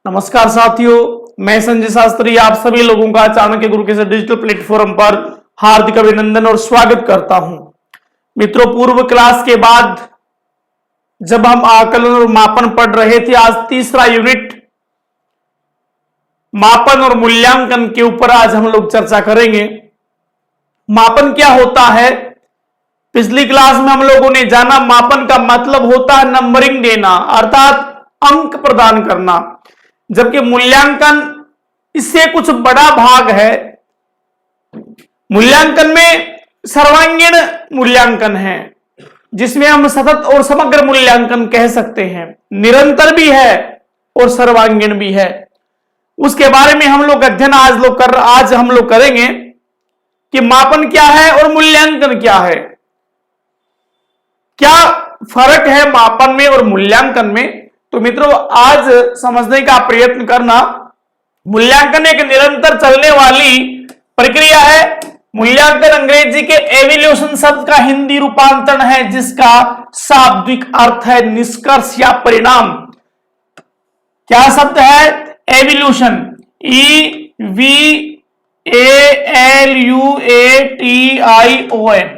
नमस्कार साथियों, मैं संजय शास्त्री आप सभी लोगों का चाणक्य गुरु के डिजिटल प्लेटफॉर्म पर हार्दिक अभिनंदन और स्वागत करता हूं। मित्रों, पूर्व क्लास के बाद जब हम आकलन और मापन पढ़ रहे थे, आज तीसरा यूनिट मापन और मूल्यांकन के ऊपर आज हम लोग चर्चा करेंगे। मापन क्या होता है? पिछली क्लास में हम लोगों ने जाना मापन का मतलब होता है नंबरिंग देना, अर्थात अंक प्रदान करना, जबकि मूल्यांकन इससे कुछ बड़ा भाग है। मूल्यांकन में सर्वांगीण मूल्यांकन है, जिसमें हम सतत और समग्र मूल्यांकन कह सकते हैं। निरंतर भी है और सर्वांगीण भी है। उसके बारे में हम लोग अध्ययन आज हम लोग करेंगे कि मापन क्या है और मूल्यांकन क्या है, क्या फर्क है मापन में और मूल्यांकन में। तो मित्रों, आज समझने का प्रयत्न करना। मूल्यांकन एक निरंतर चलने वाली प्रक्रिया है। मूल्यांकन अंग्रेजी के एवोल्यूशन शब्द का हिंदी रूपांतरण है, जिसका शाब्दिक अर्थ है निष्कर्ष या परिणाम। क्या शब्द है? Evolution, EVALUATION।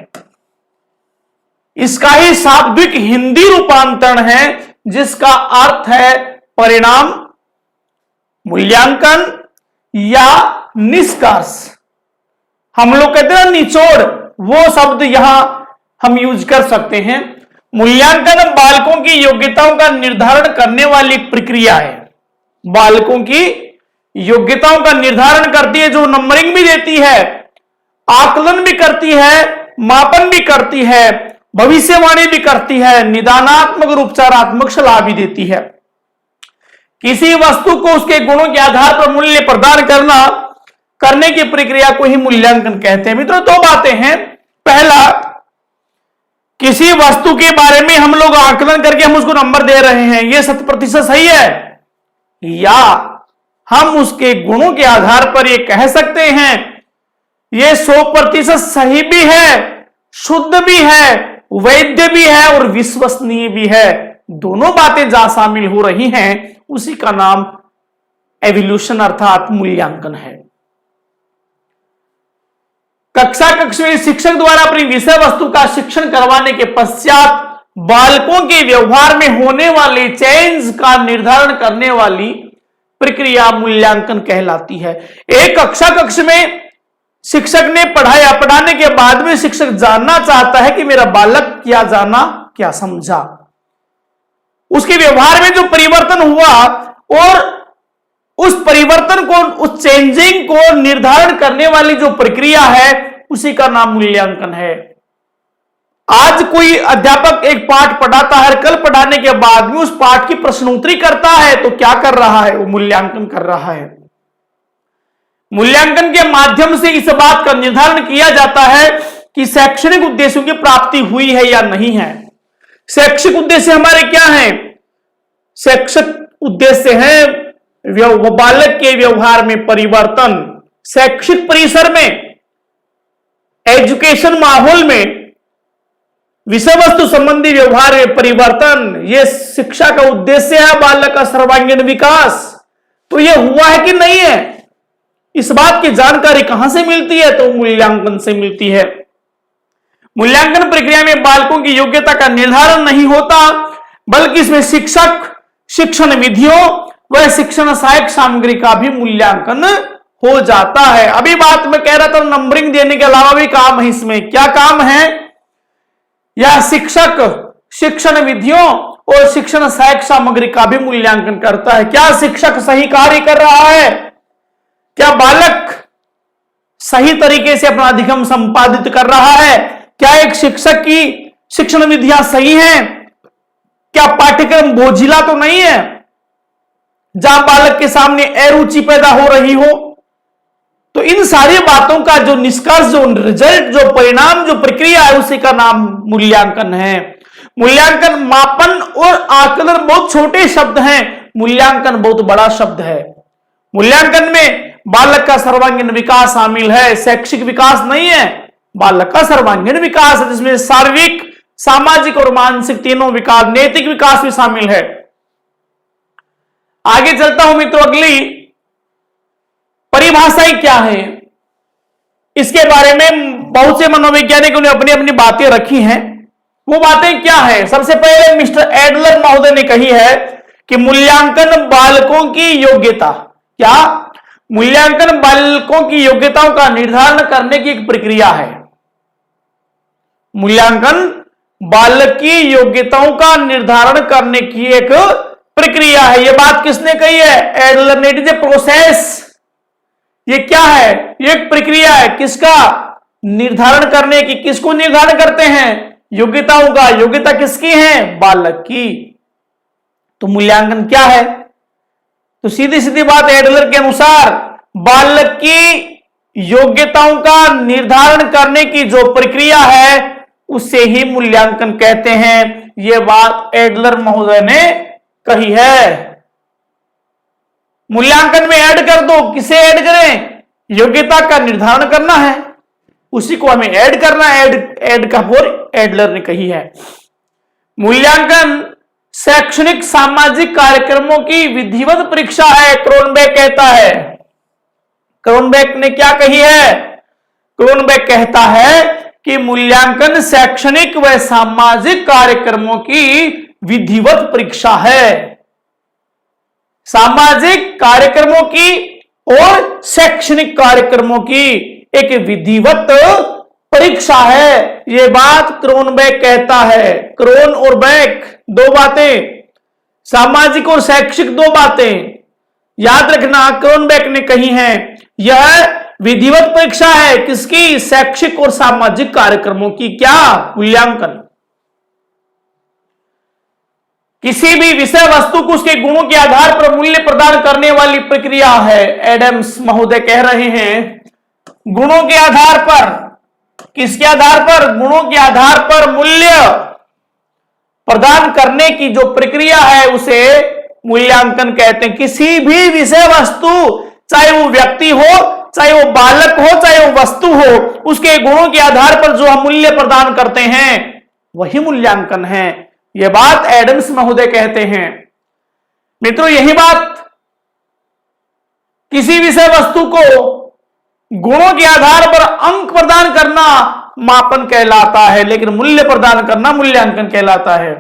इसका ही शाब्दिक हिंदी रूपांतरण है, जिसका अर्थ है परिणाम, मूल्यांकन या निष्कर्ष। हम लोग कहते हैं निचोड़, वो शब्द यहां हम यूज कर सकते हैं। मूल्यांकन बालकों की योग्यताओं का निर्धारण करने वाली प्रक्रिया है। बालकों की योग्यताओं का निर्धारण करती है, जो नंबरिंग भी देती है, आकलन भी करती है, मापन भी करती है, भविष्यवाणी भी करती है, निदानात्मक और उपचारात्मक सलाह भी देती है। किसी वस्तु को उसके गुणों के आधार पर मूल्य प्रदान करने की प्रक्रिया को ही मूल्यांकन कहते हैं। मित्रों, दो बातें हैं। पहला, किसी वस्तु के बारे में हम लोग आकलन करके हम उसको नंबर दे रहे हैं, यह 100% सही है, या हम उसके गुणों के आधार पर यह कह सकते हैं यह 100% सही भी है, शुद्ध भी है, वैध भी है और विश्वसनीय भी है। दोनों बातें जहां शामिल हो रही हैं, उसी का नाम एवोल्यूशन अर्थात मूल्यांकन है। कक्ष में शिक्षक द्वारा अपनी विषय वस्तु का शिक्षण करवाने के पश्चात बालकों के व्यवहार में होने वाले चेंज का निर्धारण करने वाली प्रक्रिया मूल्यांकन कहलाती है। एक कक्ष में शिक्षक ने पढ़ाने के बाद में शिक्षक जानना चाहता है कि मेरा बालक क्या जाना, क्या समझा, उसके व्यवहार में जो परिवर्तन हुआ, और उस परिवर्तन को, उस चेंजिंग को निर्धारण करने वाली जो प्रक्रिया है, उसी का नाम मूल्यांकन है। आज कोई अध्यापक एक पाठ पढ़ाता है, कल पढ़ाने के बाद में उस पाठ की प्रश्नोत्तरी करता है, तो क्या कर रहा है? वो मूल्यांकन कर रहा है। मूल्यांकन के माध्यम से इस बात का निर्धारण किया जाता है कि शैक्षणिक उद्देश्यों की प्राप्ति हुई है या नहीं है। शैक्षिक उद्देश्य हमारे क्या हैं? शैक्षिक उद्देश्य है बालक के व्यवहार में परिवर्तन, शैक्षिक परिसर में, एजुकेशन माहौल में विषय वस्तु संबंधी व्यवहार में परिवर्तन, यह शिक्षा का उद्देश्य है। बालक का सर्वांगीण विकास, तो यह हुआ है कि नहीं है, इस बात की जानकारी कहां से मिलती है? तो मूल्यांकन से मिलती है। मूल्यांकन प्रक्रिया में बालकों की योग्यता का निर्धारण नहीं होता, बल्कि इसमें शिक्षक, शिक्षण विधियों व शिक्षण सहायक सामग्री का भी मूल्यांकन हो जाता है। अभी बात मैं कह रहा था, नंबरिंग देने के अलावा भी काम है इसमें। क्या काम है? या शिक्षक शिक्षण विधियों और शिक्षण सहायक सामग्री का भी मूल्यांकन करता है। क्या शिक्षक सही कार्य कर रहा है? क्या बालक सही तरीके से अपना अधिगम संपादित कर रहा है? क्या एक शिक्षक की शिक्षण विधियां सही हैं? क्या पाठ्यक्रम बोझिला तो नहीं है, जहां बालक के सामने अरुचि पैदा हो रही हो? तो इन सारी बातों का जो निष्कर्ष, जो रिजल्ट, जो परिणाम, जो प्रक्रिया है, उसी का नाम मूल्यांकन है। मूल्यांकन, मापन और आकलन बहुत छोटे शब्द हैं, मूल्यांकन बहुत बड़ा शब्द है। मूल्यांकन में बालक का सर्वांगीण विकास शामिल है, शैक्षिक विकास नहीं है, बालक का सर्वांगीण विकास है, जिसमें शारीरिक, सामाजिक और मानसिक तीनों विकास, नैतिक विकास भी शामिल है। आगे चलता हूं मित्रों, अगली परिभाषाएं क्या है, इसके बारे में बहुत से मनोवैज्ञानिकों ने अपनी अपनी बातें रखी हैं। वो बातें क्या है? सबसे पहले मिस्टर एडलर महोदय ने कही है कि मूल्यांकन बालकों की योग्यता, क्या मूल्यांकन बालकों की योग्यताओं का निर्धारण करने की एक प्रक्रिया है। मूल्यांकन बालक की योग्यताओं का निर्धारण करने की एक प्रक्रिया है। यह बात किसने कही है? एडलर ने। It is a process. ये क्या है? ये एक प्रक्रिया है। किसका निर्धारण करने की? किसको निर्धारण करते हैं? योग्यताओं का। योग्यता किसकी है? बालक की। तो मूल्यांकन क्या है? तो सीधी सीधी बात, एडलर के अनुसार बालक की योग्यताओं का निर्धारण करने की जो प्रक्रिया है उसे ही मूल्यांकन कहते हैं। यह बात एडलर महोदय ने कही है। मूल्यांकन में ऐड कर दो। किसे ऐड करें? योग्यता का निर्धारण करना है, उसी को हमें ऐड करना है। ऐड का फोर एडलर ने कही है। मूल्यांकन शैक्षणिक सामाजिक कार्यक्रमों की विधिवत परीक्षा है, क्रोनबेक कहता है। क्रोनबेक ने क्या कही है? क्रोनबेक कहता है कि मूल्यांकन शैक्षणिक व सामाजिक कार्यक्रमों की विधिवत परीक्षा है। सामाजिक कार्यक्रमों की और शैक्षणिक कार्यक्रमों की एक विधिवत परीक्षा है। यह बात क्रोनबेक कहता है। क्रोन और बैक दो बातें, सामाजिक और शैक्षिक दो बातें याद रखना क्रोनबेक ने कही हैं। यह विधिवत परीक्षा है किसकी? शैक्षिक और सामाजिक कार्यक्रमों की। क्या? मूल्यांकन। किसी भी विषय वस्तु को उसके गुणों के आधार पर मूल्य प्रदान करने वाली प्रक्रिया है। एडम्स महोदय कह रहे हैं गुणों के आधार पर। किसके आधार पर? गुणों के आधार पर मूल्य प्रदान करने की जो प्रक्रिया है उसे मूल्यांकन कहते हैं। किसी भी विषय वस्तु, चाहे वो व्यक्ति हो, चाहे वो बालक हो, चाहे वो वस्तु हो, उसके गुणों के आधार पर जो हम मूल्य प्रदान करते हैं वही मूल्यांकन है। यह बात एडम्स महोदय कहते हैं। मित्रों, यही बात किसी विषय वस्तु को गुणों के आधार पर अंक प्रदान करना मापन कहलाता है, लेकिन मूल्य प्रदान करना मूल्यांकन कहलाता है।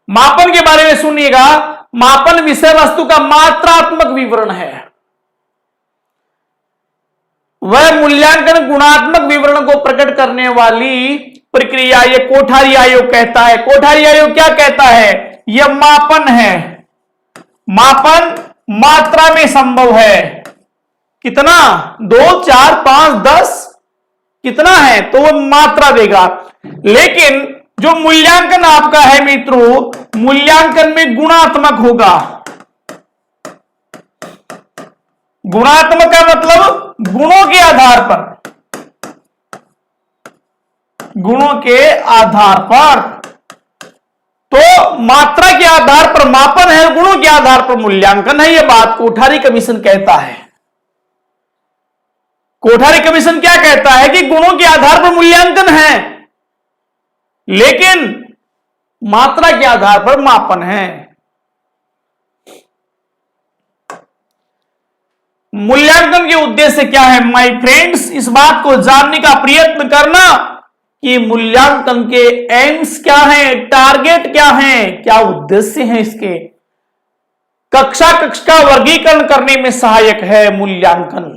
मापन के बारे में सुनिएगा। मापन विषय वस्तु का मात्रात्मक विवरण है। वह मूल्यांकन गुणात्मक विवरण को प्रकट करने वाली प्रक्रिया, ये कोठारी आयोग कहता है। कोठारी आयोग क्या कहता है? यह मापन है। मापन मात्रा में संभव है। कितना? 2, 4, 5, 10 कितना है तो वो मात्रा देगा। लेकिन जो मूल्यांकन आपका है मित्रों, मूल्यांकन में गुणात्मक होगा। गुणात्मक का मतलब गुणों के आधार पर। गुणों के आधार पर। तो मात्रा के आधार पर मापन है, गुणों के आधार पर मूल्यांकन है। यह बात कोठारी कमीशन कहता है। कोठारी कमीशन क्या कहता है कि गुणों के आधार पर मूल्यांकन है, लेकिन मात्रा के आधार पर मापन है। मूल्यांकन के उद्देश्य क्या है माय फ्रेंड्स? इस बात को जानने का प्रयत्न करना कि मूल्यांकन के एम्स क्या हैं, टारगेट क्या हैं, क्या उद्देश्य हैं इसके। कक्षा का वर्गीकरण करने में सहायक है मूल्यांकन।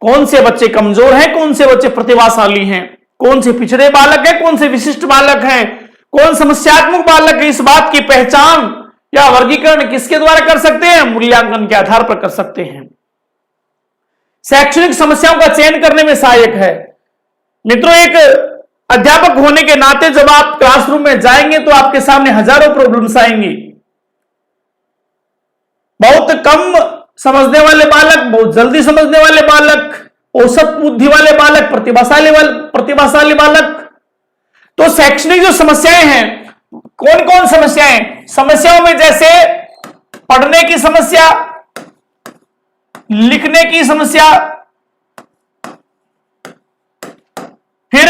कौन से बच्चे कमजोर हैं, कौन से बच्चे प्रतिभाशाली हैं, कौन से पिछड़े बालक हैं, कौन से विशिष्ट बालक हैं, कौन समस्यात्मक बालक है, इस बात की पहचान या वर्गीकरण किसके द्वारा कर सकते हैं? मूल्यांकन के आधार पर कर सकते हैं। शैक्षणिक समस्याओं का चयन करने में सहायक है। मित्रों, एक अध्यापक होने के नाते जब आप क्लासरूम में जाएंगे तो आपके सामने हजारों प्रॉब्लम्स आएंगी। बहुत कम समझने वाले बालक, बहुत जल्दी समझने वाले बालक, औसत बुद्धि वाले बालक, प्रतिभाशाली बालक। तो शैक्षणिक जो समस्याएं हैं, कौन कौन समस्याएं? समस्याओं में जैसे पढ़ने की समस्या, लिखने की समस्या, फिर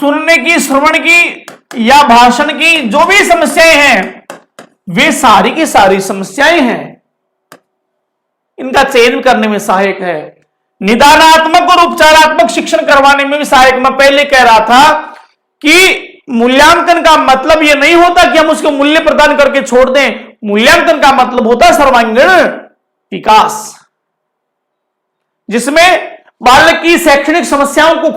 सुनने की, श्रवण की या भाषण की जो भी समस्याएं हैं, वे सारी की सारी समस्याएं हैं, इनका चयन करने में सहायक है। निदानात्मक और उपचारात्मक शिक्षण करवाने में भी सहायक। मैं पहले कह रहा था कि मूल्यांकन का मतलब यह नहीं होता कि हम उसको मूल्य प्रदान करके छोड़ दें। मूल्यांकन का मतलब होता है सर्वांगीण विकास, जिसमें बालक की शैक्षणिक समस्याओं को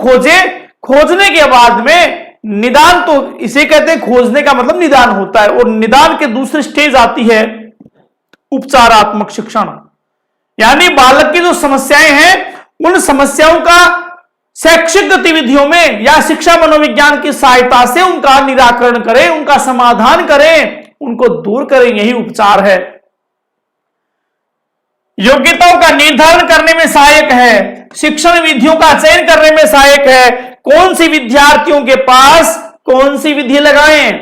खोजने के बाद में निदान, तो इसे कहते हैं खोजने का मतलब निदान होता है, और निदान के दूसरी स्टेज आती है उपचारात्मक शिक्षण। यानी बालक की जो समस्याएं हैं उन समस्याओं का शैक्षिक गतिविधियों में या शिक्षा मनोविज्ञान की सहायता से उनका निराकरण करें, उनका समाधान करें, उनको दूर करें, यही उपचार है। योग्यताओं का निर्धारण करने में सहायक है, शिक्षण विधियों का चयन करने में सहायक है। कौन सी विद्यार्थियों के पास कौन सी विधि लगाएं,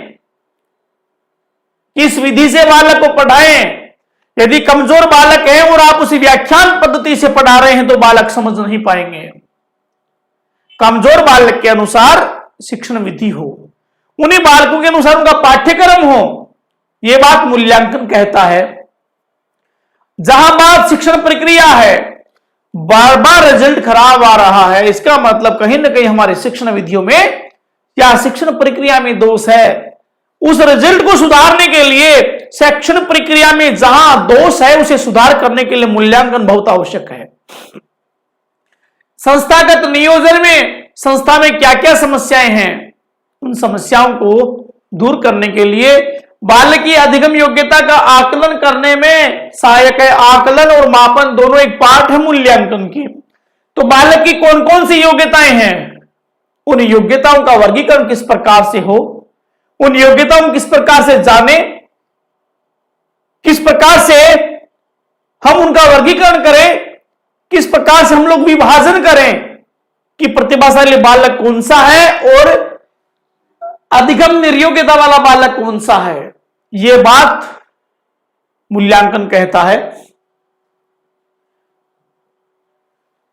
किस विधि से बालक को पढ़ाएं। यदि कमजोर बालक है और आप उसी व्याख्यान पद्धति से पढ़ा रहे हैं तो बालक समझ नहीं पाएंगे। कमजोर बालक के अनुसार शिक्षण विधि हो, उन्हीं बालकों के अनुसार उनका पाठ्यक्रम हो, यह बात मूल्यांकन कहता है। जहां बात शिक्षण प्रक्रिया है, बार बार रिजल्ट खराब आ रहा है, इसका मतलब कहीं ना कहीं हमारे शिक्षण विधियों में या शिक्षण प्रक्रिया में दोष है। उस रिजल्ट को सुधारने के लिए शैक्षणिक प्रक्रिया में जहां दोष है उसे सुधार करने के लिए मूल्यांकन बहुत आवश्यक है। संस्थागत नियोजन में संस्था में क्या क्या समस्याएं हैं, उन समस्याओं को दूर करने के लिए बालक की अधिगम योग्यता का आकलन करने में सहायक है। आकलन और मापन दोनों एक पार्ट है मूल्यांकन की। तो बालक की कौन कौन सी योग्यताएं हैं, उन योग्यताओं का वर्गीकरण किस प्रकार से हो, उन योग्यताओं को किस प्रकार से जाने, किस प्रकार से हम उनका वर्गीकरण करें, किस प्रकार से हम लोग विभाजन करें कि प्रतिभाशाली बालक कौन सा है और अधिगम निर्योग्यता वाला बालक कौन सा है, यह बात मूल्यांकन कहता है।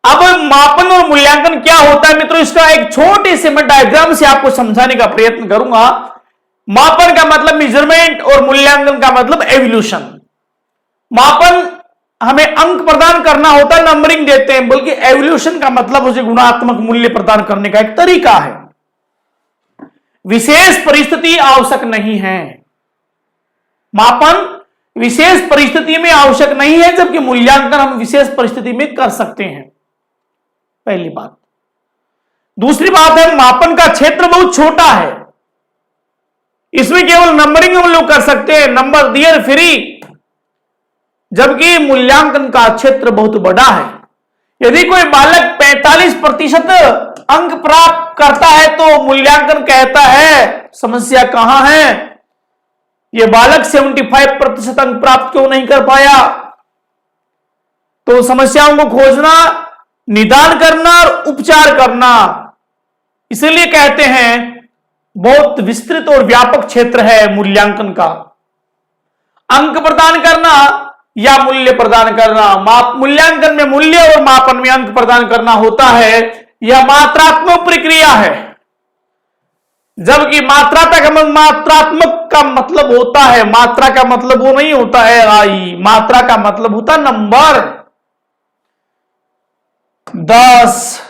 अब मापन और मूल्यांकन क्या होता है मित्रों, इसका एक छोटे से मैं डायग्राम से आपको समझाने का प्रयत्न करूंगा। मापन का मतलब मेजरमेंट और मूल्यांकन का मतलब एवोल्यूशन। मापन हमें अंक प्रदान करना होता है, नंबरिंग देते हैं, बल्कि एवोल्यूशन का मतलब उसे गुणात्मक मूल्य प्रदान करने का एक तरीका है। विशेष परिस्थिति आवश्यक नहीं है, मापन विशेष परिस्थिति में आवश्यक नहीं है, जबकि मूल्यांकन हम विशेष परिस्थिति में कर सकते हैं, पहली बात। दूसरी बात है मापन का क्षेत्र बहुत छोटा है, इसमें केवल नंबरिंग हम लोग कर सकते हैं, नंबर दिए फ्री, जबकि मूल्यांकन का क्षेत्र बहुत बड़ा है। यदि कोई बालक 45% अंक प्राप्त करता है तो मूल्यांकन कहता है समस्या कहां है, यह बालक 75% अंक प्राप्त क्यों नहीं कर पाया। तो समस्याओं को खोजना, निदान करना और उपचार करना, इसलिए कहते हैं बहुत विस्तृत और व्यापक क्षेत्र है मूल्यांकन का। अंक प्रदान करना या मूल्य प्रदान करना, मूल्यांकन में मूल्य और मापन में अंक प्रदान करना होता है, यह मात्रात्मक प्रक्रिया है। जबकि मात्रात्मक का मतलब होता है, मात्रा का मतलब वो नहीं होता है आई, मात्रा का मतलब होता है नंबर। 10,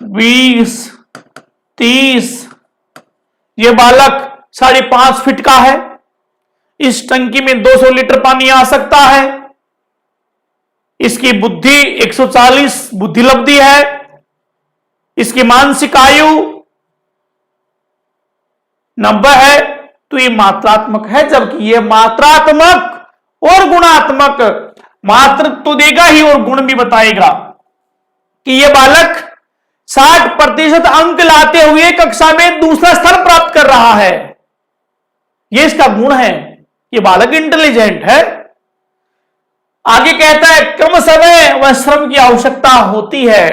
20, 30, ये बालक 5.5 फीट का है, इस टंकी में 200 लीटर पानी आ सकता है, इसकी बुद्धि 140 बुद्धि लब्धि है, इसकी मानसिक आयु 90 है, तो ये मात्रात्मक है। जबकि ये मात्रात्मक और गुणात्मक, मात्र तो देगा ही और गुण भी बताएगा कि ये बालक 60% अंक लाते हुए कक्षा में दूसरा स्थान प्राप्त कर रहा है, ये इसका गुण है, ये बालक इंटेलिजेंट है। आगे कहता है कम समय व श्रम की आवश्यकता होती है,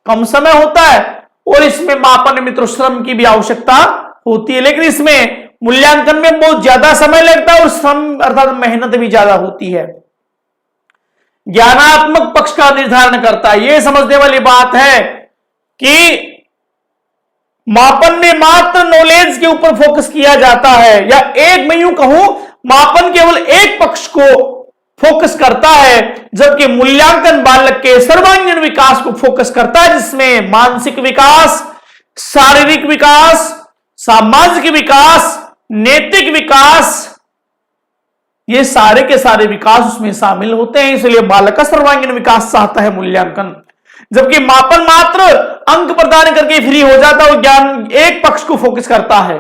कम समय होता है और इसमें मापन मित्र श्रम की भी आवश्यकता होती है, लेकिन इसमें मूल्यांकन में बहुत ज्यादा समय लगता है और श्रम अर्थात मेहनत भी ज्यादा होती है। ज्ञानात्मक पक्ष का निर्धारण करता है, यह समझने वाली बात है कि मापन में मात्र नॉलेज के ऊपर फोकस किया जाता है, या एक मैं यूं कहूं मापन केवल एक पक्ष को फोकस करता है, जबकि मूल्यांकन बालक के सर्वांगीण विकास को फोकस करता है, जिसमें मानसिक विकास, शारीरिक विकास, सामाजिक विकास, नैतिक विकास, ये सारे के सारे विकास उसमें शामिल होते हैं। इसलिए बालक का सर्वांगीण विकास चाहता है मूल्यांकन। जबकि मापन मात्र अंक प्रदान करके फ्री हो जाता है, वो ज्ञान एक पक्ष को फोकस करता है।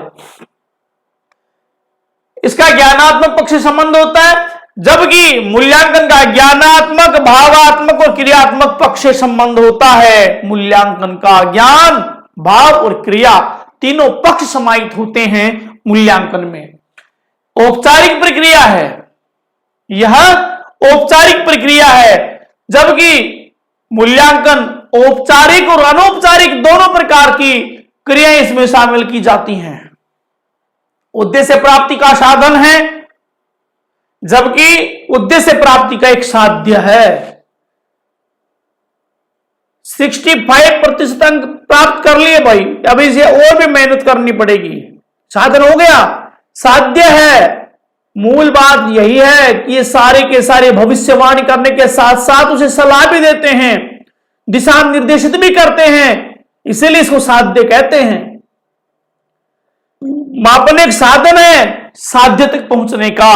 इसका ज्ञानात्मक पक्ष से संबंध होता है, जबकि मूल्यांकन का ज्ञानात्मक, भावात्मक और क्रियात्मक पक्ष से संबंध होता है। मूल्यांकन का ज्ञान, भाव और क्रिया तीनों पक्ष समाहित होते हैं मूल्यांकन में। औपचारिक प्रक्रिया है, यह औपचारिक प्रक्रिया है, जबकि मूल्यांकन औपचारिक और अनौपचारिक दोनों प्रकार की क्रियाएं इसमें शामिल की जाती हैं। उद्देश्य प्राप्ति का साधन है, जबकि उद्देश्य प्राप्ति का एक साध्य है। 65% अंक प्राप्त कर लिए भाई, अब इसे और भी मेहनत करनी पड़ेगी। साधन हो गया, साध्य है। मूल बात यही है कि ये सारे के सारे भविष्यवाणी करने के साथ साथ उसे सलाह भी देते हैं, दिशा निर्देशित भी करते हैं, इसीलिए इसको साध्य कहते हैं। मापन एक साधन है साध्य तक पहुंचने का,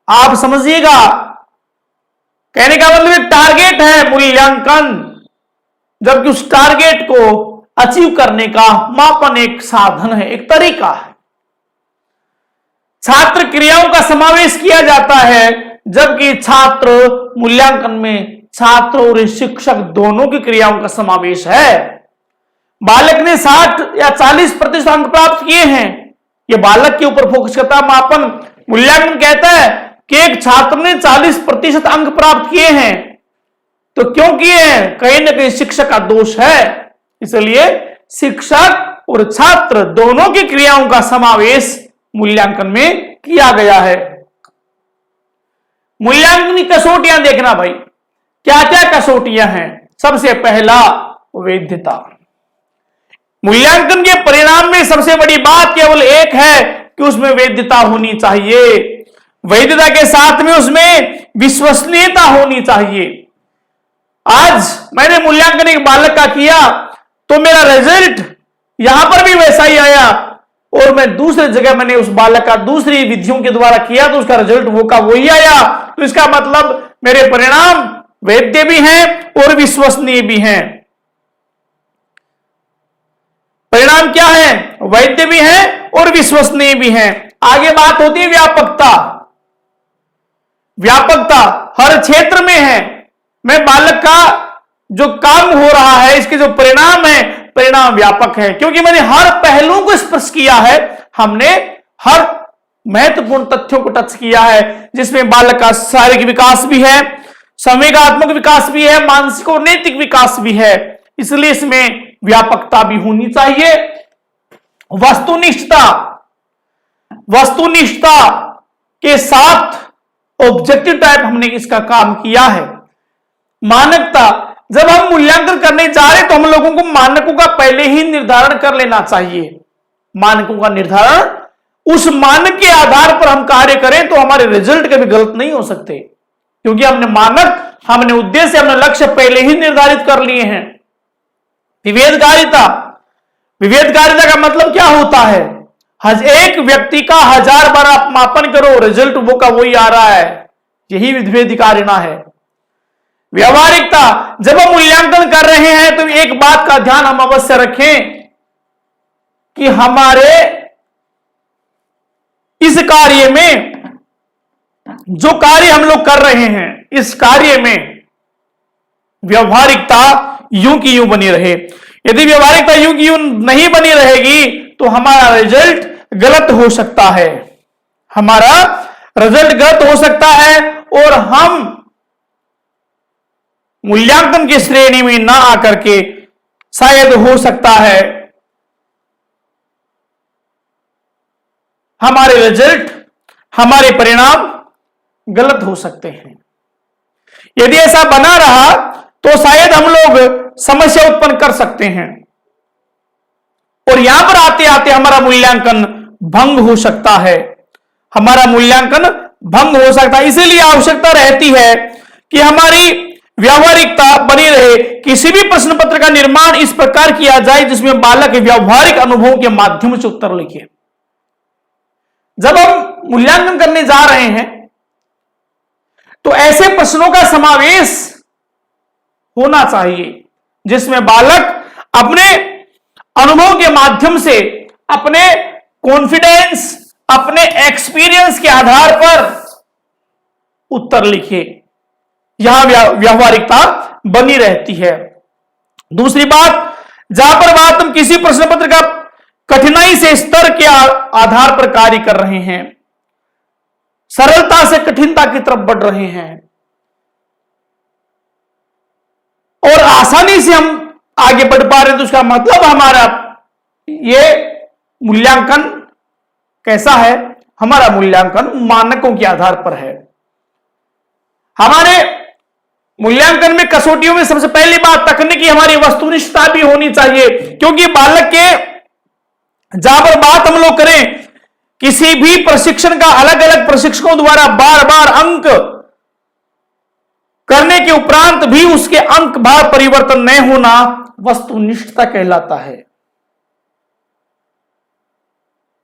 आप समझिएगा। कहने का मतलब एक टारगेट है मूल्यांकन, जबकि उस टारगेट को अचीव करने का मापन एक साधन है, एक तरीका है। छात्र क्रियाओं का समावेश किया जाता है, जबकि छात्र मूल्यांकन में छात्र और शिक्षक दोनों की क्रियाओं का समावेश है। बालक ने 60 या 40% अंक प्राप्त किए हैं, यह बालक के ऊपर फोकस करता है मापन। मूल्यांकन कहता है कि एक छात्र ने 40% अंक प्राप्त किए हैं, तो क्यों किए हैं? कहीं ना कहीं शिक्षक का दोष है। इसलिए शिक्षक और छात्र दोनों की क्रियाओं का समावेश मूल्यांकन में किया गया है। मूल्यांकन की कसौटियां देखना भाई, क्या क्या कसौटियां हैं। सबसे पहला, वैधता। मूल्यांकन के परिणाम में सबसे बड़ी बात केवल एक है कि उसमें वैधता होनी चाहिए। वैधता के साथ में उसमें विश्वसनीयता होनी चाहिए। आज मैंने मूल्यांकन एक बालक का किया तो मेरा रिजल्ट यहां पर भी वैसा ही आया, और मैं दूसरी जगह मैंने उस बालक का दूसरी विधियों के द्वारा किया तो उसका रिजल्ट वो का वही आया। तो इसका मतलब मेरे परिणाम वैध भी हैं और विश्वसनीय भी हैं। परिणाम क्या है? वैध भी हैं और विश्वसनीय भी हैं। आगे बात होती है व्यापकता। व्यापकता हर क्षेत्र में है। मैं बालक का जो काम हो रहा है, इसके जो परिणाम है, परिणाम व्यापक है, क्योंकि मैंने हर पहलू को स्पर्श किया है। हमने हर महत्वपूर्ण तथ्यों को टच किया है, जिसमें बालक का शारीरिक विकास भी है, संवेगात्मक विकास भी है, मानसिक और नैतिक विकास भी है। इसलिए इसमें व्यापकता भी होनी चाहिए। वस्तुनिष्ठता, वस्तुनिष्ठता के साथ ऑब्जेक्टिव टाइप हमने इसका काम किया है। मानकता, जब हम मूल्यांकन करने जा रहे तो हम लोगों को मानकों का पहले ही निर्धारण कर लेना चाहिए। मानकों का निर्धारण, उस मानक के आधार पर हम कार्य करें तो हमारे रिजल्ट कभी गलत नहीं हो सकते, क्योंकि हमने मानक, हमने उद्देश्य, हमने लक्ष्य पहले ही निर्धारित कर लिए हैं। विभेदकारिता, विभेदकारिता का मतलब क्या होता है? एक व्यक्ति का 1000 बार आप मापन करो, रिजल्ट वो का वही आ रहा है, यही विभेदकारिता है। व्यवहारिकता, जब हम मूल्यांकन कर रहे हैं तो एक बात का ध्यान हम अवश्य रखें कि हमारे इस कार्य में, जो कार्य हम लोग कर रहे हैं, इस कार्य में व्यवहारिकता यूं की यूं बनी रहे। यदि व्यवहारिकता यूं की यूं नहीं बनी रहेगी तो हमारा रिजल्ट गलत हो सकता है, हमारा रिजल्ट गलत हो सकता है और हम मूल्यांकन की श्रेणी में ना आकर के शायद हो सकता है हमारे रिजल्ट, हमारे परिणाम गलत हो सकते हैं। यदि ऐसा बना रहा तो शायद हम लोग समस्या उत्पन्न कर सकते हैं। और यहां पर आते आते हमारा मूल्यांकन भंग हो सकता है, हमारा मूल्यांकन भंग हो सकता है। इसीलिए आवश्यकता रहती है कि हमारी व्यावहारिकता बनी रहे। किसी भी प्रश्न पत्र का निर्माण इस प्रकार किया जाए जिसमें बालक व्यावहारिक अनुभव के माध्यम से उत्तर लिखे। जब हम मूल्यांकन करने जा रहे हैं तो ऐसे प्रश्नों का समावेश होना चाहिए जिसमें बालक अपने अनुभव के माध्यम से, अपने कॉन्फिडेंस, अपने एक्सपीरियंस के आधार पर उत्तर लिखे। यहां व्यावहारिकता बनी रहती है। दूसरी बात, जहां पर बात हम किसी प्रश्न पत्र का कठिनाई से स्तर के आधार पर कार्य कर रहे हैं, सरलता से कठिनता की तरफ बढ़ रहे हैं और आसानी से हम आगे बढ़ पा रहे हैं, तो उसका मतलब हमारा ये मूल्यांकन कैसा है? हमारा मूल्यांकन मानकों के आधार पर है। हमारे मूल्यांकन में कसौटियों में सबसे पहली बात तकनीकी हमारी वस्तुनिष्ठता भी होनी चाहिए, क्योंकि बालक के जहां पर बात हम लोग करें, किसी भी प्रशिक्षण का अलग अलग प्रशिक्षकों द्वारा बार बार अंक करने के उपरांत भी उसके अंक भार परिवर्तन नहीं होना वस्तुनिष्ठता कहलाता है।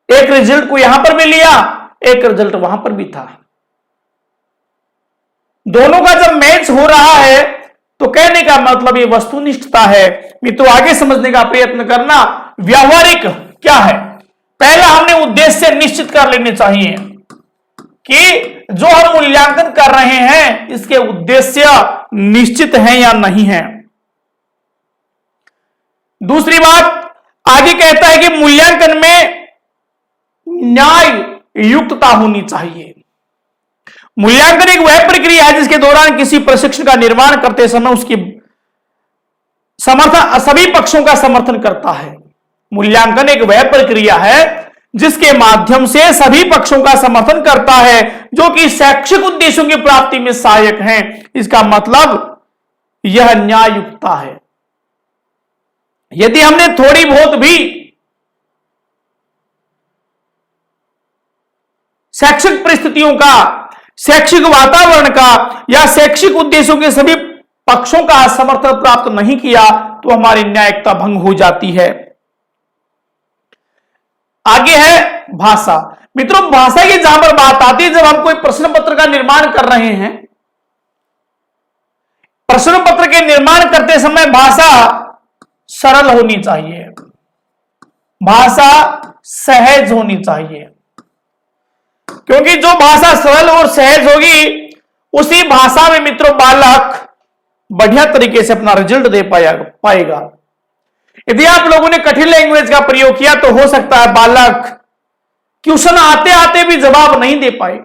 एक रिजल्ट को यहां पर भी लिया, एक रिजल्ट वहां पर भी था, दोनों का जब मैच हो रहा है तो कहने का मतलब ये वस्तुनिष्ठता है। मित्रों, आगे समझने का प्रयत्न करना। व्यावहारिक क्या है? पहला हमने उद्देश्य निश्चित कर लेने चाहिए कि जो हम मूल्यांकन कर रहे हैं इसके उद्देश्य निश्चित हैं या नहीं है। दूसरी बात, आगे कहता है कि मूल्यांकन में न्याय युक्तता होनी चाहिए। मूल्यांकन एक वह प्रक्रिया है जिसके दौरान किसी प्रशिक्षण का निर्माण करते समय उसकी समर्थन सभी पक्षों का समर्थन करता है। मूल्यांकन एक वह प्रक्रिया है जिसके माध्यम से सभी पक्षों का समर्थन करता है जो कि शैक्षिक उद्देश्यों की प्राप्ति में सहायक हैं। इसका मतलब यह न्याययुक्तता है। यदि हमने थोड़ी बहुत भी शैक्षिक परिस्थितियों का, शैक्षिक वातावरण का या शैक्षिक उद्देश्यों के सभी पक्षों का समर्थन प्राप्त नहीं किया तो हमारी न्यायिकता भंग हो जाती है। आगे है भाषा। मित्रों, भाषा की जहां पर बात आती है, जब हम कोई प्रश्न पत्र का निर्माण कर रहे हैं, प्रश्न पत्र के निर्माण करते समय भाषा सरल होनी चाहिए, भाषा सहज होनी चाहिए, क्योंकि जो भाषा सरल और सहज होगी उसी भाषा में मित्रों बालक बढ़िया तरीके से अपना रिजल्ट दे पाएगा। यदि आप लोगों ने कठिन लैंग्वेज का प्रयोग किया तो हो सकता है बालक क्वेश्चन आते आते भी जवाब नहीं दे पाए।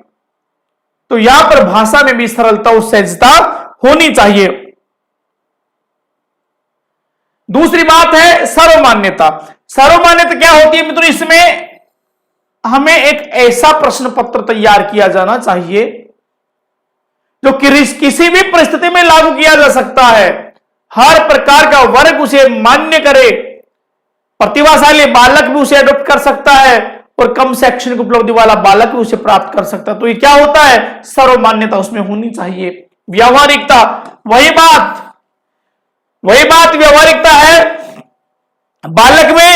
तो यहां पर भाषा में भी सरलता और सहजता होनी चाहिए। दूसरी बात है सर्वमान्यता। सर्वमान्यता क्या होती है मित्रों? इसमें हमें एक ऐसा प्रश्न पत्र तैयार किया जाना चाहिए जो किसी भी परिस्थिति में लागू किया जा सकता है, हर प्रकार का वर्ग उसे मान्य करे, प्रतिभाशाली बालक भी उसे अडॉप्ट कर सकता है और कम शैक्षणिक उपलब्धि वाला बालक भी उसे प्राप्त कर सकता है। तो ये क्या होता है? सर्वमान्यता उसमें होनी चाहिए। व्यावहारिकता, वही बात व्यावहारिकता है। बालक में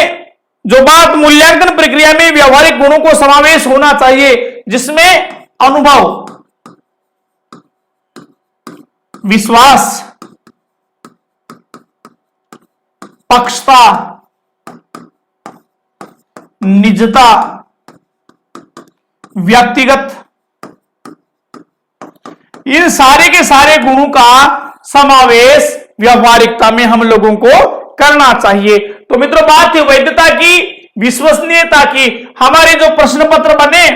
जो बात मूल्यांकन प्रक्रिया में व्यावहारिक गुणों को समावेश होना चाहिए, जिसमें अनुभव, विश्वास, पक्षता, निजता, व्यक्तिगत, इन सारे के सारे गुणों का समावेश व्यावहारिकता में हम लोगों को करना चाहिए। तो मित्रों, बात है वैधता की, विश्वसनीयता की। हमारे जो प्रश्न पत्र बने,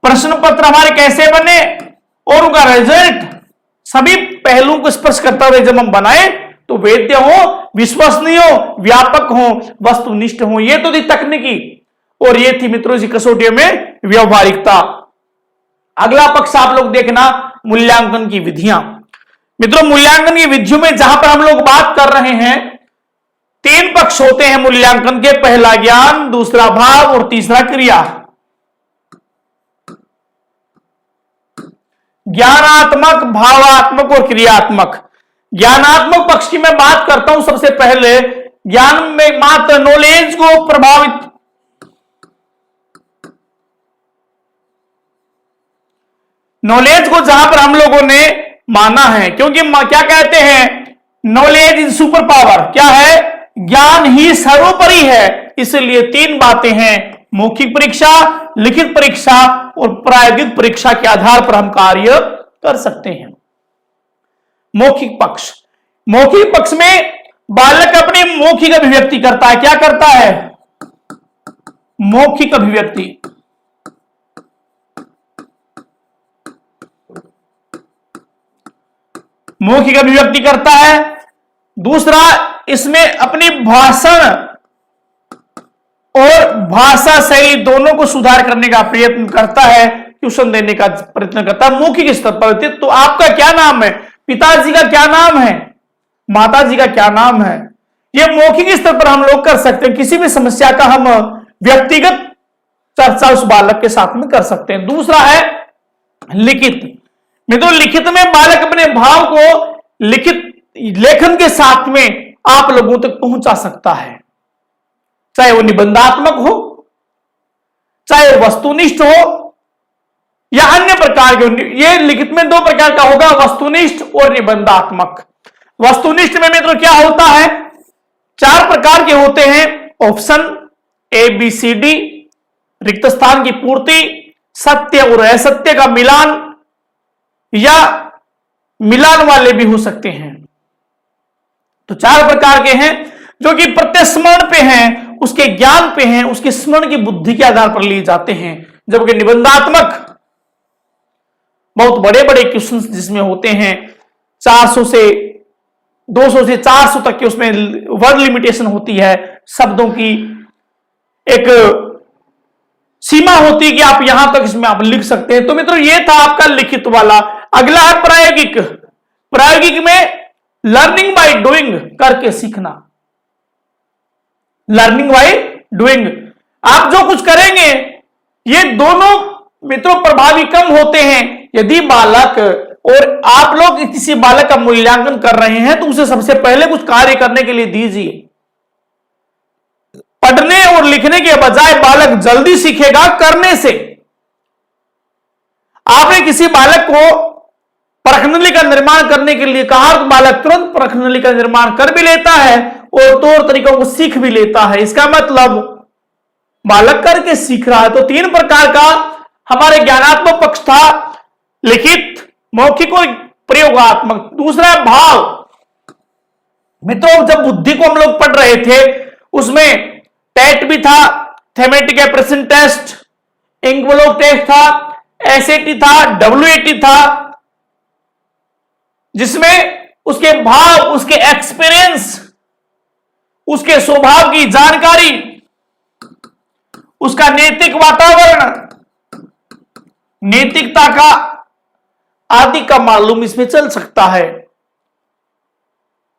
प्रश्न पत्र हमारे कैसे बने और उनका रिजल्ट सभी पहलुओं को स्पर्श करता हुए जब हम बनाए तो वैध हो, विश्वसनीय हो, व्यापक हो, वस्तुनिष्ठ हो। ये तो थी तकनीकी और ये थी मित्रों इसी कसौटियों में व्यावहारिकता। अगला पक्ष आप लोग देखना, मूल्यांकन की विधियां। मित्रों, मूल्यांकन की विधियों में जहां पर हम लोग बात कर रहे हैं तीन पक्ष होते हैं मूल्यांकन के, पहला ज्ञान, दूसरा भाव और तीसरा क्रिया। ज्ञानात्मक, भावात्मक और क्रियात्मक। ज्ञानात्मक पक्ष की मैं बात करता हूं। सबसे पहले ज्ञान में मात्र नॉलेज को प्रभावित, नॉलेज को जहां पर हम लोगों ने माना है, क्योंकि क्या कहते हैं, नॉलेज इज सुपर पावर। क्या है? ज्ञान ही सर्वोपरि है। इसलिए तीन बातें हैं, मौखिक परीक्षा, लिखित परीक्षा और प्रायोगिक परीक्षा के आधार पर हम कार्य कर सकते हैं। मौखिक पक्ष, मौखिक पक्ष में बालक अपनी मौखिक अभिव्यक्ति करता है। क्या करता है? मौखिक अभिव्यक्ति। मौखिक अभिव्यक्ति करता है। दूसरा, इसमें अपनी भाषण और भाषा शैली दोनों को सुधार करने का प्रयत्न करता है, ट्यूशन देने का प्रयत्न करता है मौखिक स्तर पर। तो आपका क्या नाम है? पिताजी का क्या नाम है? माताजी का क्या नाम है? यह मौखिक स्तर पर हम लोग कर सकते हैं। किसी भी समस्या का हम व्यक्तिगत चर्चा उस बालक के साथ में कर सकते हैं। दूसरा है लिखित। मित्रों, लिखित में बालक अपने भाव को लिखित लेखन के साथ में आप लोगों तक पहुंचा सकता है, चाहे वो निबंधात्मक हो, चाहे वो वस्तुनिष्ठ हो या अन्य प्रकार के। ये लिखित में दो प्रकार का होगा, वस्तुनिष्ठ और निबंधात्मक। वस्तुनिष्ठ में मित्रों क्या होता है? चार प्रकार के होते हैं, ऑप्शन, ABCD, रिक्त स्थान की पूर्ति, सत्य और असत्य का मिलान, या मिलान वाले भी हो सकते हैं। तो चार प्रकार के हैं जो कि प्रत्यस्मरण पे हैं, उसके ज्ञान पे हैं, उसके स्मरण की बुद्धि के आधार पर लिए जाते हैं। जबकि निबंधात्मक बहुत बड़े बड़े क्वेश्चंस जिसमें होते हैं, 400 से 200 से 400 तक की उसमें वर्ड लिमिटेशन होती है, शब्दों की एक सीमा होती है कि आप यहां तक इसमें आप लिख सकते हैं। तो मित्रों ये था आपका लिखित वाला। अगला है प्रायोगिक। प्रायोगिक में लर्निंग बाय डूइंग, करके सीखना। लर्निंग बाय डूइंग, आप जो कुछ करेंगे ये दोनों मित्रों प्रभावी कम होते हैं यदि बालक और आप लोग किसी बालक का मूल्यांकन कर रहे हैं तो उसे सबसे पहले कुछ कार्य करने के लिए दीजिए। पढ़ने और लिखने के बजाय बालक जल्दी सीखेगा करने से। आपने किसी बालक को परखनली का निर्माण करने के लिए कहा तो बालक तुरंत परखनली का निर्माण कर भी लेता है और तौर तरीकों को सीख भी लेता है। इसका मतलब बालक करके सीख रहा है। तो तीन प्रकार का हमारे ज्ञानात्मक पक्ष था, लिखित, मौखिक और प्रयोगात्मक। दूसरा भाव। मित्रों जब बुद्धि को हम लोग पढ़ रहे थे उसमें टेट भी था, thematic apperception test, ink blot test था, एसएटी था, WAT था, जिसमें उसके भाव, उसके एक्सपीरियंस, उसके स्वभाव की जानकारी, उसका नैतिक वातावरण, नैतिकता का आदि का मालूम इसमें चल सकता है।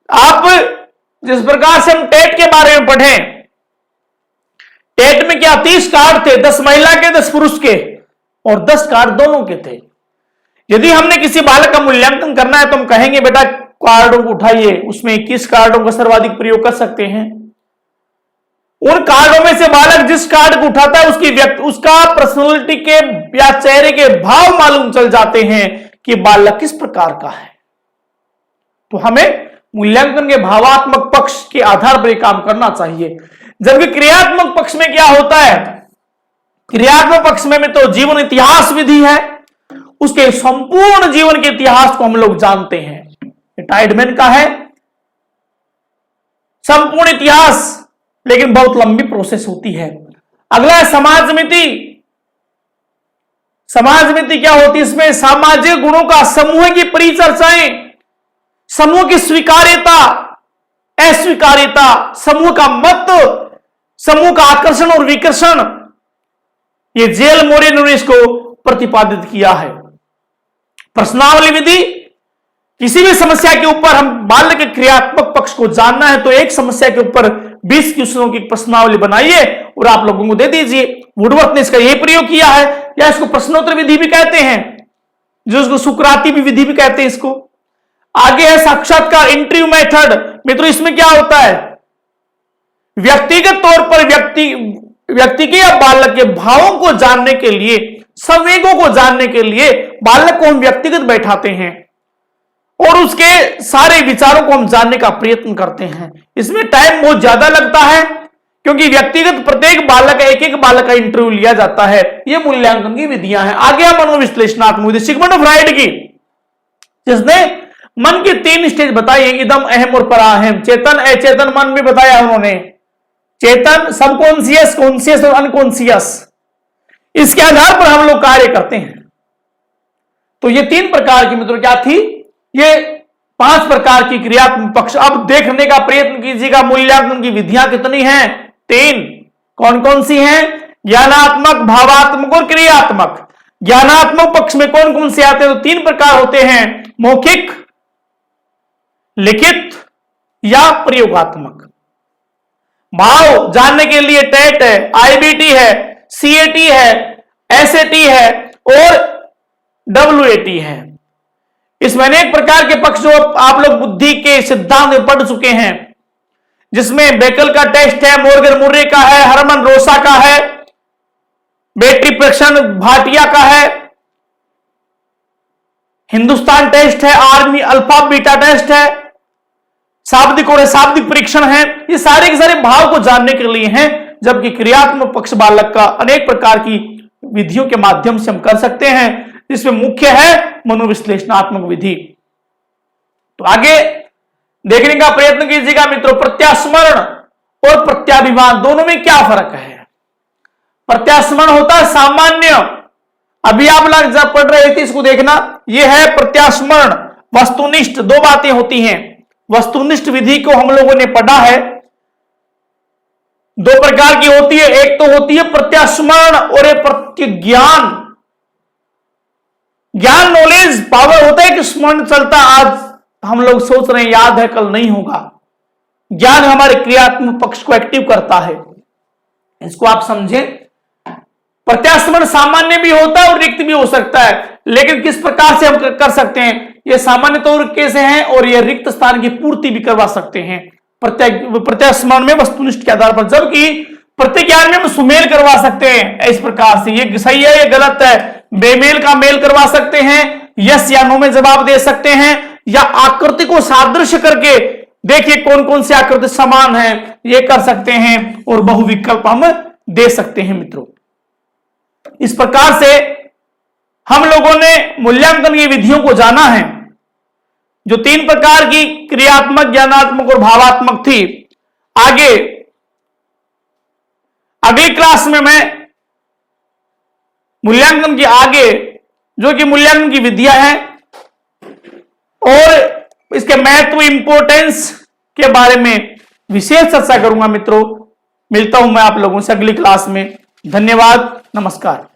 आप जिस प्रकार से हम टेट के बारे में पढ़ें, टेट में क्या 30 कार्ड थे, 10 महिला के 10 पुरुष के और 10 कार्ड दोनों के थे। यदि हमने किसी बालक का मूल्यांकन करना है तो हम कहेंगे बेटा कार्डों को उठाइए, उसमें 21 कार्डों का सर्वाधिक प्रयोग कर सकते हैं। उन कार्डों में से बालक जिस कार्ड को उठाता है उसका पर्सनालिटी के या चेहरे के भाव मालूम चल जाते हैं कि बालक किस प्रकार का है। तो हमें मूल्यांकन के भावात्मक पक्ष के आधार पर काम करना चाहिए। जबकि क्रियात्मक पक्ष में क्या होता है? क्रियात्मक पक्ष में तो जीवन इतिहास विधि है, उसके संपूर्ण जीवन के इतिहास को हम लोग जानते हैं। टाइडमैन का है संपूर्ण इतिहास, लेकिन बहुत लंबी प्रोसेस होती है। अगला है समाज समिति। समाज समिति क्या होती है? इसमें सामाजिक गुणों का समूह की परिचर्चाएं, समूह की स्वीकार्यता, अस्वीकार्यता, समूह का मत, समूह का आकर्षण और विकर्षण, ये जेल मोरे ने इसको प्रतिपादित किया है। प्रश्नावली विधि किसी भी समस्या के ऊपर हम बालक के क्रियात्मक पक्ष को जानना है तो एक समस्या के ऊपर 20 क्वेश्चनों की प्रश्नावली बनाइए और आप लोगों को दे दीजिए। वुडवर्थ ने इसका यह प्रयोग किया है, या इसको प्रश्नोत्तर विधि भी कहते हैं, जो इसको सुकराती भी विधि भी कहते हैं इसको। आगे है साक्षात्कार, इंटरव्यू मेथड। मित्रों इसमें क्या होता है, व्यक्तिगत तौर पर व्यक्ति के या बालक के भावों को जानने के लिए, संवेगों को जानने के लिए बालक को हम व्यक्तिगत बैठाते हैं और उसके सारे विचारों को हम जानने का प्रयत्न करते हैं। इसमें टाइम बहुत ज्यादा लगता है क्योंकि व्यक्तिगत प्रत्येक बालक, एक एक बालक का इंटरव्यू लिया जाता है। ये मूल्यांकन की विधियां हैं। आगे हम मनोविश्लेषणात्मक विधि, सिगमंड फ्राइड की, जिसने मन की 3 स्टेज बताई है, इदम, अहम और पराहम। चेतन, अचेतन, मन भी बताया उन्होंने। चेतन, सबकॉन्शियस, कॉन्शियस और अनकॉन्शियस। इसके आधार पर हम लोग कार्य करते हैं। तो ये 3 प्रकार की मित्रों क्या थी, ये 5 प्रकार की क्रियात्मक पक्ष। अब देखने का प्रयत्न कीजिएगा मूल्यांकन की विधियां कितनी हैं, 3। कौन कौन सी हैं, ज्ञानात्मक, भावात्मक और क्रियात्मक। ज्ञानात्मक पक्ष में कौन कौन से आते हैं, तो 3 प्रकार होते हैं, मौखिक, लिखित या प्रयोगात्मक। भाव जानने के लिए टेट है, आईबीटी है, सीएटी है, एसएटी है और डब्ल्यूएटी है। इसमें अनेक प्रकार के पक्ष जो आप लोग बुद्धि के सिद्धांत में पढ़ चुके हैं, जिसमें बेकल का टेस्ट है, मॉर्गन मुर्रे का है, हरमन रोसा का है, बैटरी परीक्षण भाटिया का है, हिंदुस्तान टेस्ट है, आर्मी अल्फा बीटा टेस्ट है, शाब्दिक और अशाब्दिक परीक्षण है। ये सारे के सारे भाव को जानने के लिए हैं, जबकि क्रियात्मक पक्ष बालक का अनेक प्रकार की विधियों के माध्यम से हम कर सकते हैं, जिसमें मुख्य है मनोविश्लेषणात्मक विधि। तो आगे देखने का प्रयत्न कीजिएगा मित्रों, प्रत्यास्मरण और प्रत्याभिमान दोनों में क्या फर्क है। प्रत्यास्मरण होता है सामान्य, अभी आप लोग जब पढ़ रहे थे इसको देखना, यह है प्रत्यास्मरण वस्तुनिष्ठ। 2 बातें होती हैं, वस्तुनिष्ठ विधि को हम लोगों ने पढ़ा है, 2 प्रकार की होती है, एक तो होती है प्रत्यास्मरण और एक प्रतिज्ञान। ज्ञान, नॉलेज, पावर होता है कि स्मरण चलता, आज हम लोग सोच रहे हैं याद है कल नहीं होगा। ज्ञान हमारे क्रियात्मक पक्ष को एक्टिव करता है, इसको आप समझें। प्रत्यास्मरण सामान्य भी होता है और रिक्त भी हो सकता है, लेकिन किस प्रकार से हम कर सकते हैं, ये सामान्य तौर से हैं और ये रिक्त स्थान की पूर्ति भी करवा सकते हैं प्रत्यास्मरण में वस्तुनिष्ठ के आधार पर, जबकि प्रतिज्ञान में हम सुमेल करवा सकते हैं। इस प्रकार से ये सही है, ये गलत है, बेमेल का मेल करवा सकते हैं, यस या नो में जवाब दे सकते हैं, या आकृति को सादृश्य करके देखिए कौन कौन सी आकृति समान है, ये कर सकते हैं, और बहुविकल्प हम दे सकते हैं मित्रों। इस प्रकार से हम लोगों ने मूल्यांकन की विधियों को जाना है, जो 3 प्रकार की क्रियात्मक, ज्ञानात्मक और भावात्मक थी। आगे अगली क्लास में मैं मूल्यांकन की आगे जो कि मूल्यांकन की विधियां हैं और इसके महत्व, इंपॉर्टेंस के बारे में विशेष चर्चा करूंगा मित्रों। मिलता हूं मैं आप लोगों से अगली क्लास में। धन्यवाद, नमस्कार।